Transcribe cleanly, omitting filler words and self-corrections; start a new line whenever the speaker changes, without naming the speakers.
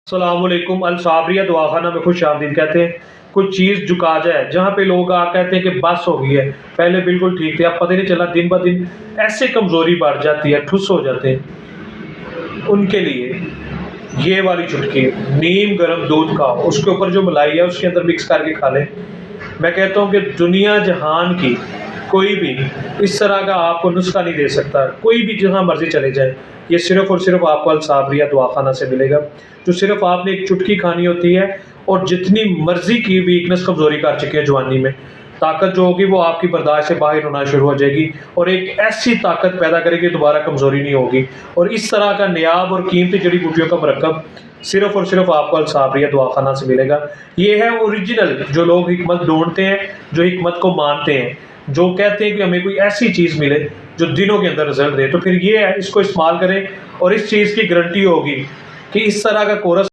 अस्सलामुअलैकुम। अल साबरिया दवाखाना में खुश आमदीद कहते हैं। कुछ चीज़ झुका जाए जहाँ पे लोग कहते हैं कि बस हो गई है, पहले बिल्कुल ठीक थे, अब पता नहीं चला दिन ब दिन ऐसे कमज़ोरी बढ़ जाती है, ठुस हो जाते हैं। उनके लिए ये वाली चुटकी नीम गर्म दूध का, उसके ऊपर जो मलाई है उसके अंदर मिक्स करके खा लें। मैं कहता हूँ कि दुनिया जहान की कोई भी इस तरह का आपको नुस्खा नहीं दे सकता। कोई भी जहाँ मर्जी चले जाए, ये सिर्फ़ और सिर्फ़ आपको अल साबरिया दवाखाना से मिलेगा। जो सिर्फ़ आपने एक चुटकी खानी होती है और जितनी मर्ज़ी की वीकनेस कमज़ोरी कर चुके हैं जवानी में, ताकत जो होगी वो आपकी बर्दाश्त से बाहर होना शुरू हो जाएगी और एक ऐसी ताकत पैदा करेगी, दोबारा कमज़ोरी नहीं होगी। और इस तरह का नायाब और कीमती जड़ी बूटियों का मरकब सिर्फ़ और सिर्फ़ आपको अल साबरिया दवाखाना से मिलेगा। ये है ओरिजिनल, जो लोग हिकमत ढूँढते हैं, जो हिकमत को मानते हैं, जो कहते हैं कि हमें कोई ऐसी चीज़ मिले जो दिनों के अंदर रिज़ल्ट दे, तो फिर ये है, इसको इस्तेमाल करें और इस चीज़ की गारंटी होगी कि इस तरह का कोरस